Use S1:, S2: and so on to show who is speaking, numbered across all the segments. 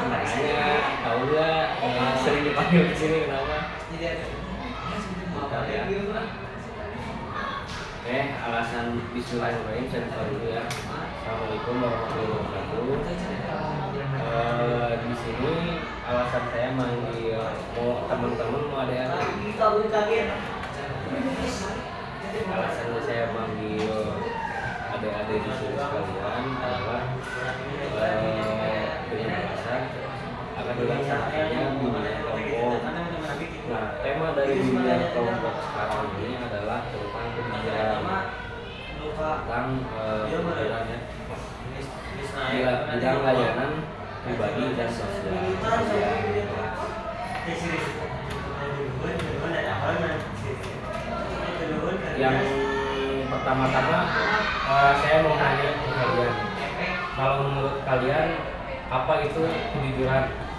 S1: Makanya tahu nggak sering dipanggil ke sini kenapa? Oke, alasan bismillahirrahmanirrahim saya buka dulu ya. Assalamualaikum warahmatullahi wabarakatuh. Di sini alasan saya manggil mau teman-teman mau ada yang alasannya saya manggil adik-adik di sini sekalian adalah dengan alasan akan dilaksanakannya bimbingan kelompok. Nah, tema dari bimbingan kelompok sekarang ini adalah tentang kebijakan bidang layanan pribadi dan sosial. Yang pertama-tama saya mau nanya ke kalian, kalau menurut kalian apa itu kejujuran?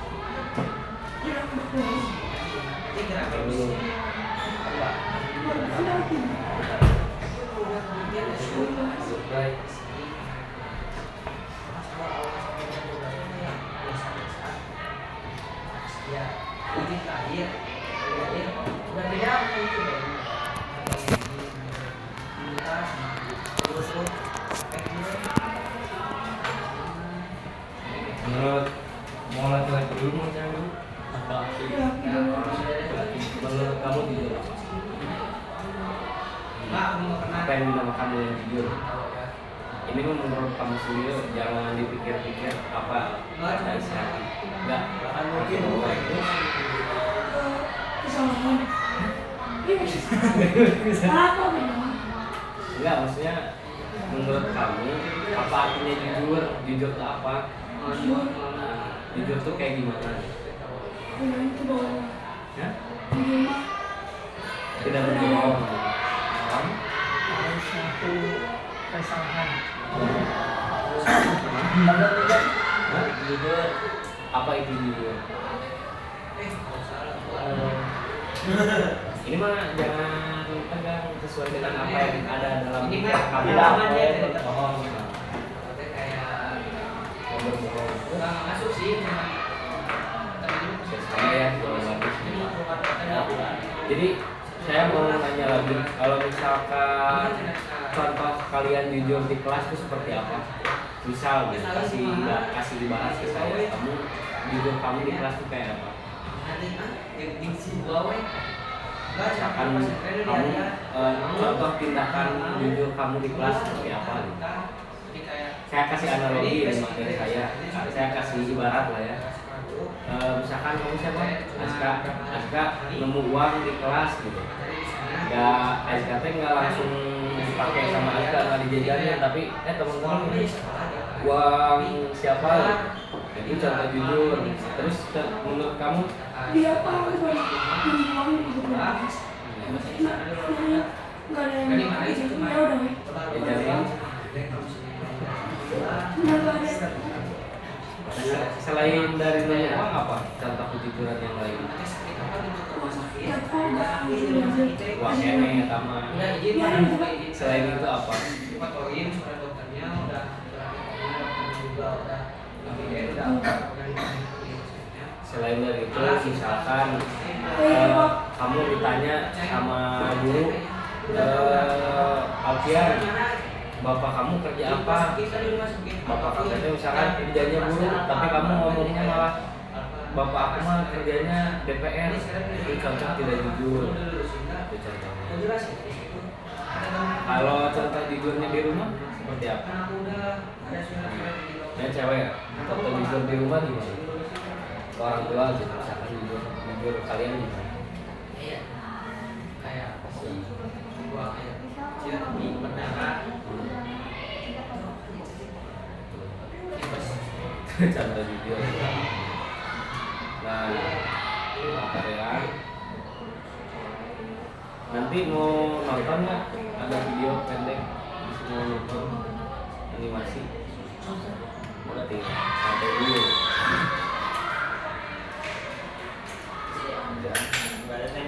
S1: Menurut mau laki-laki dulu mau cewek dulu? Menurut kamu jujur apa yang dinamakan dengan jujur? Ini menurut kamu sendiri, jangan dipikir-pikir apa dari hati. Enggak, mungkin enggak, maksudnya menurut kamu apa artinya jujur? Jujur itu apa? Jujur tuh kayak gimana? Ya? Tidak berbohong.
S2: Harus satu kesalahan.
S1: Jujur apa itu jujur? Ini mah jangan tegang sesuai dengan apa yang ada dalam kamu. Berbohong. Masuk sih. Jadi saya mau nanya lagi, kalau misalkan contoh kalian jujur di kelas itu seperti apa? Misal kasih dibahas ke saya, kamu jujur kamu di kelas itu kayak apa? Misalkan kamu contoh tindakan jujur kamu di kelas seperti apa? Saya kasih analogi dari materi saya kasih ibarat lah ya. Misalkan kamu siapa? Aska nemu uang di kelas gitu. Ya Aska teh nggak langsung dipakai sama Aska, nggak dijajanin, tapi teman-teman ini uang siapa? Jadi contoh jujur. Terus menurut kamu?
S3: Dia apa? Uang gitu. Nggak ada yang ya udah.
S1: Jajanin. Selain dari nanya uang apa contoh kejujuran yang lain? Uang ini sama. Selain itu apa? Selain dari itu misalkan kamu ditanya sama guru, Alfian, bapak kamu kerja apa? Bapak kamu itu misalkan kerjanya guru, tapi kamu ngomongnya malah bapak aku mah kerjanya DPR. Itu contoh tidak jujur. Itu contohnya. Kalau contoh jujurnya di rumah seperti apa? Ya cewek ya. Contoh jujur di rumah gimana? Ke orang tua gitu, misalkan jujur kalian gimana? Kayak contoh jujur. Nah, ya. Nanti mau nonton nggak? Ada video pendek, mau nonton animasi. Berarti sampai dulu.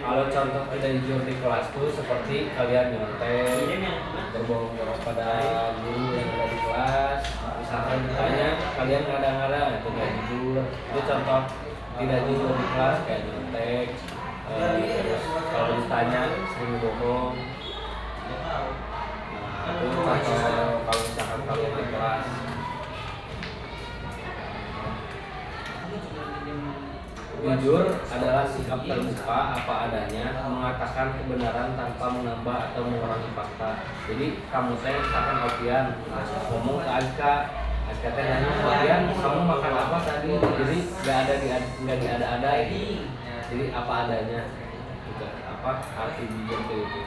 S1: Kalau contoh tidak jujur di kelas tuh seperti kalian nyontek, berbohong pada guru yang ada di kalian kadang-kadang itu kayak jujur. Itu contoh tidak jujur di kelas kayak nyontek. Terus kalau ditanya sering bohong. Nah, itu contoh kalau misalkan kalian di kelas. Jujur adalah sikap terbuka apa adanya, mengatakan kebenaran tanpa menambah atau mengurangi fakta. Jadi kamu misalkan Alfian ngomong ke Aika teh nanya, Alfian kamu makan apa tadi? Jadi nggak diada-ada ini. Jadi apa adanya. Gitu. Apa arti jujur itu?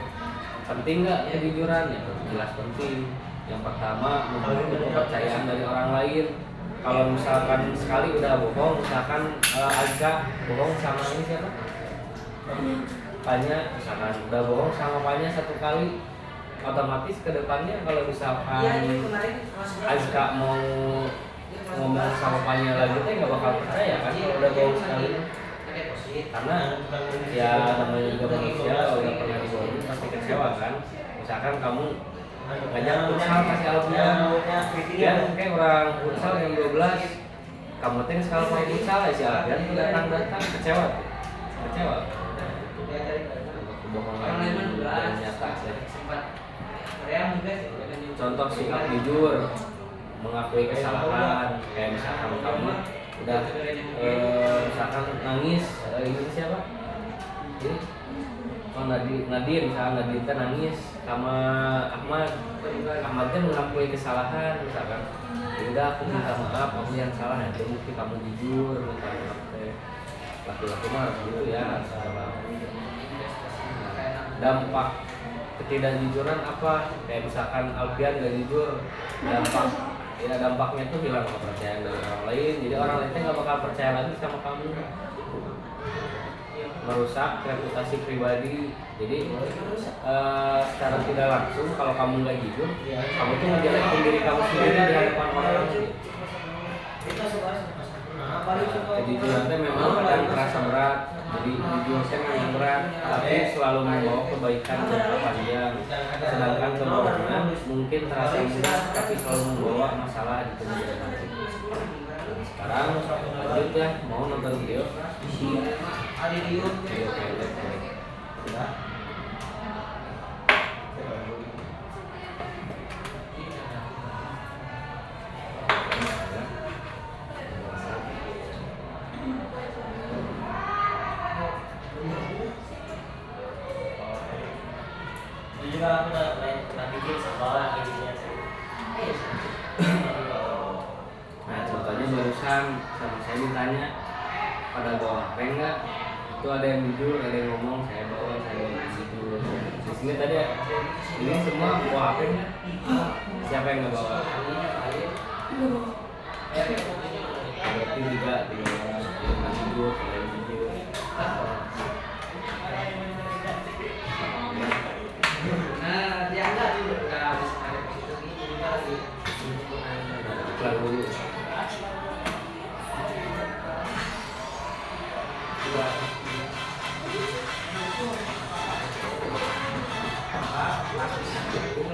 S1: Penting nggak kejujuran? Ya jelas penting. Yang pertama membangun kepercayaan dari orang lain. Kalau misalkan sekali udah bohong, misalkan Aika bohong sama ini siapa? Panya, misalkan udah bohong sama Panya satu kali, otomatis ke depannya kalau misalkan Aika mau ngomong sama Panya lagi, tuh nggak bakal percaya kan kalau udah bohong sekali. Karena ya namanya juga manusia, kalau udah pernah dibohongin pasti kecewa kan. Misalkan kamu ngajak futsal kasih Alfian, ya kayak orang futsal yang 12, kamu teh sekali main futsal ya si Alfian tuh datang kecewa. Kebohongan yang nyata sih. Contoh sikap jujur, mengakui kesalahan, kayak misalkan kamu udah misalkan nangis, ini siapa? Ini Nadine misalkan Nadine kan nangis sama Ahmad kan mengakui kesalahan misalkan, udah aku minta maaf, aku yang salah ya, itu bukti kamu jujur minta maaf teh. Laki-laki mah gitu ya, salah. Dampak ketidakjujuran apa? Kayak misalkan Alfian gak jujur, dampaknya tuh hilang kepercayaan dari orang lain, jadi orang lain nggak bakal percaya lagi sama kamu. Merusak reputasi pribadi. Jadi secara tidak langsung kalau kamu nggak jujur, kamu tuh ngejelekin diri kamu sendiri di hadapan orang. Kejujuran itu memang kadang terasa berat. Jadi jujur itu memang berat, tapi selalu membawa kebaikan jangka panjang. Sedangkan kebohongan mungkin terasa mudah, tapi selalu membawa masalah di kemudian hari. Sekarang lanjut ya, mau nonton video. Video pendek. Sudah.
S2: Juga aku udah bikin sekolah intinya.
S1: Nah contohnya barusan sama saya ditanya pada bawa HP enggak, itu ada yang jujur, ada yang ngomong saya bawa jujur. Di sini tadi ini semua bawa HP enggak? Siapa yang nggak bawa? Berarti juga 3 orang yang jujur, yang jujur.
S4: Nah, dia enggak juga habis ada positif ini juga lagi.
S1: Iklan dulu.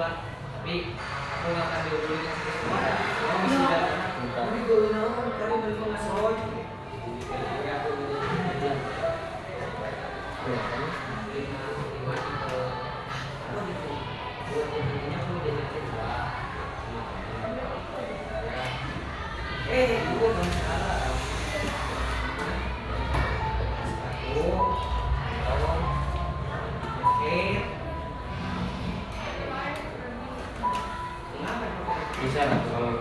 S4: Tapi aku nggak akan dihubungin semua. Kamu masih ada. Tapi gue naon tadi beli ngasoi. Gue belum salah.
S1: Bisa lah kalau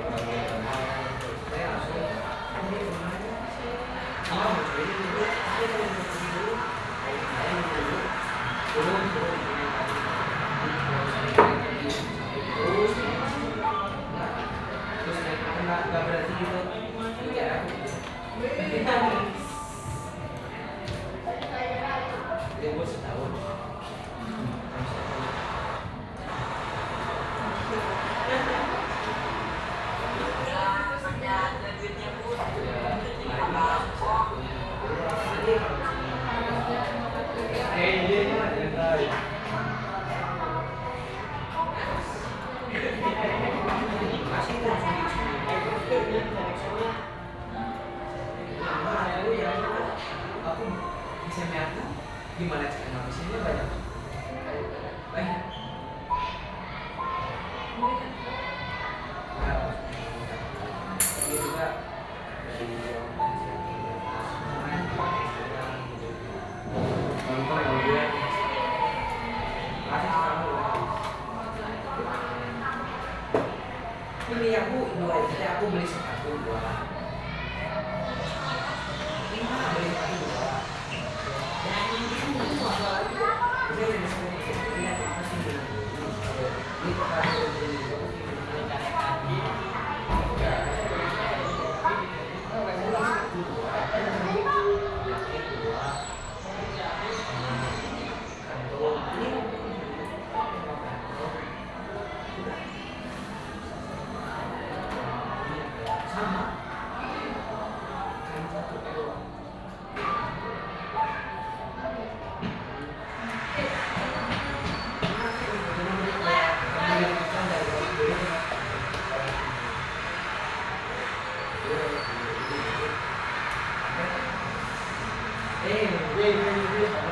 S4: nggak berarti gitu. Dia bos setahun. Masih beli aku dua itu aku beli sepatu dua. Ini mah beli sepatu dua. Dan ini dua. Dia udah disebut dia pasti beli. Ini kalau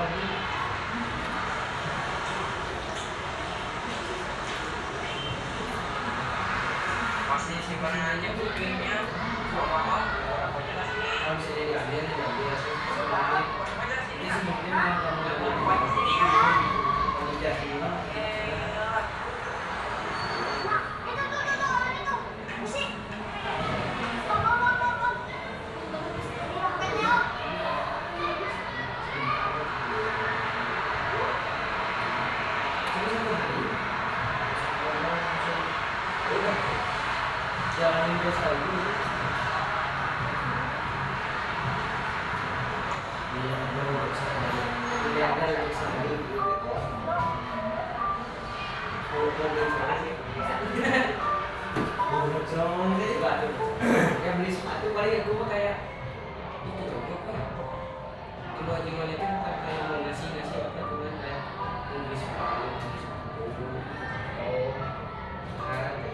S4: beli masih simpan aja buktinya maaf kalau bisa jadi adil tidak biasa ini sebenarnya memang kamu jadi jangan terus lagi. Iya, tidak ada lagi sekali. Ya beli sepatu paling aku mah kayak itu cocok kan. Jual-jual itu bukan kayak mau ngasih apa cuman kayak mau beli sepatu. Oh, sekarang ya.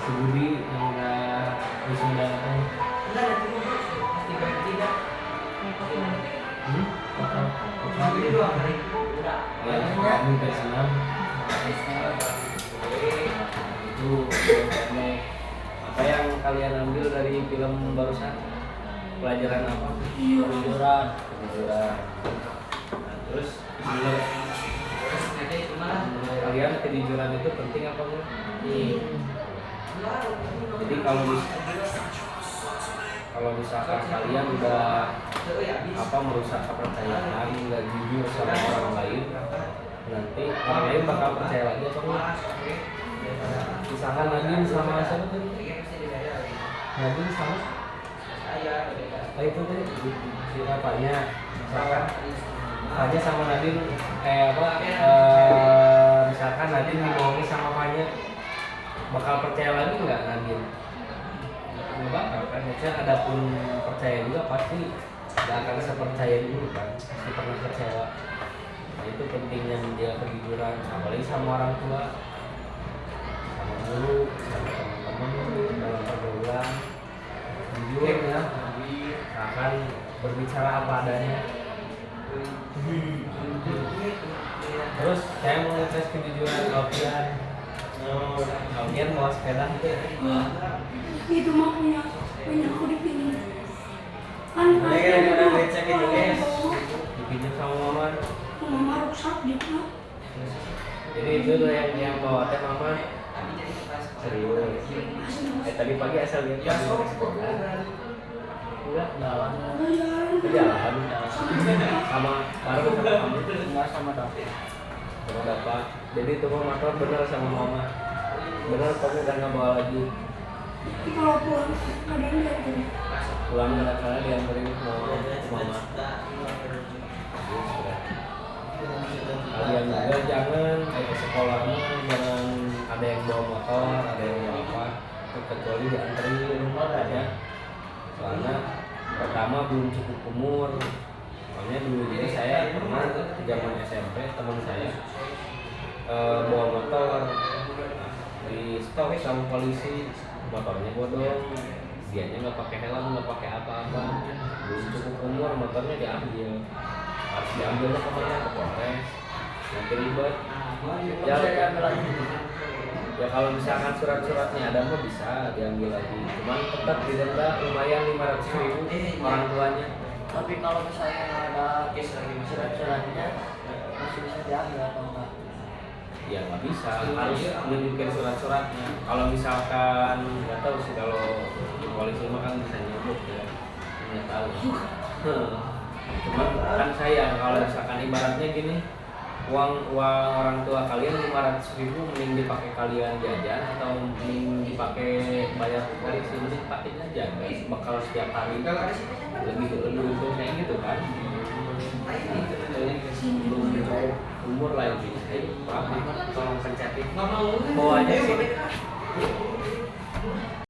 S1: Sebudi yang udah wisuda kan?
S4: Enggak ada tiga pasti banyak tidak. Ini dua kali. Udah.
S1: Ya, kami ke sana. Itu apa yang kalian ambil dari film barusan? Pelajaran apa? Kejujuran. Nah, terus menurut kalian kejujuran itu penting apa enggak? Jadi kalau misalkan kalian udah merusak kepercayaan, nggak jujur sama orang lain, nanti orang lain bakal percaya lagi atau enggak? Misalkan Nadine sama siapa tuh? Nadine sama itu tuh si apanya? Misalkan Fanya sama Nadine misalkan Nadine dibohongi sama Fanya, bakal percaya lagi nggak Nadine? Nggak bakal kan, maksudnya adapun percaya juga pasti nggak akan sepercaya dulu kan, pasti pernah kecewa. Nah, itu pentingnya menjaga kejujuran, apalagi sama orang tua, sama guru, sama teman-teman dalam pergaulan. Jujur ya, akan berbicara apa adanya. Terus saya mau ngetes kejujuran Alfian. Alfian bawa sepeda gitu.
S3: Itu mah punya aku dipinjam. Kan
S1: Dipinjam sama mama.
S3: mama rusak juga.
S1: Jadi itu tuh yang bawa teh mama. Serius. Tadi pagi asal lihat. Enggak, jalan. Jalan. Sama baru sama kamu. Enggak sama Dapat. Sama Dapat. Jadi itu motor bener sama mama. Bener kamu udah nggak bawa lagi.
S3: Tapi kalau pulang kadang diantarin.
S1: Pulang kadang-kadang diantarin sama mama. Kalian juga jangan ke sekolahnya jangan ada yang bawa motor, ada yang bawa apa, kecuali dianterin ya. Soalnya pertama belum cukup umur. Soalnya dulu juga saya pernah zaman SMP teman saya bawa motor di stop sama polisi, motornya bodong, dianya nggak pakai helm, nggak pakai apa-apa, belum cukup umur, motornya diambil, harus diambilnya kemana, ke Polres, nanti ribet, ya Ya kalau misalkan surat-suratnya ada mah bisa diambil lagi. Cuman tetap didenda lumayan 500.000 orang tuanya.
S2: Tapi kalau misalnya nggak ada surat-suratnya masih bisa diambil atau enggak?
S1: Ya nggak bisa, harus menunjukkan surat-suratnya. Kalau misalkan nggak tahu sih kalau polisi mah kan bisa nyebut ya, nggak tahu. Cuman kan sayang kalau misalkan ibaratnya gini, uang orang tua kalian 500.000 mending dipakai kalian jajan atau mending dipakai bayar dari sini pakai jajan, bakal setiap hari lebih untung kayak gitu kan. Belum umur lagi, ayo Pak Ahmad tolong pencetin bawahnya sini.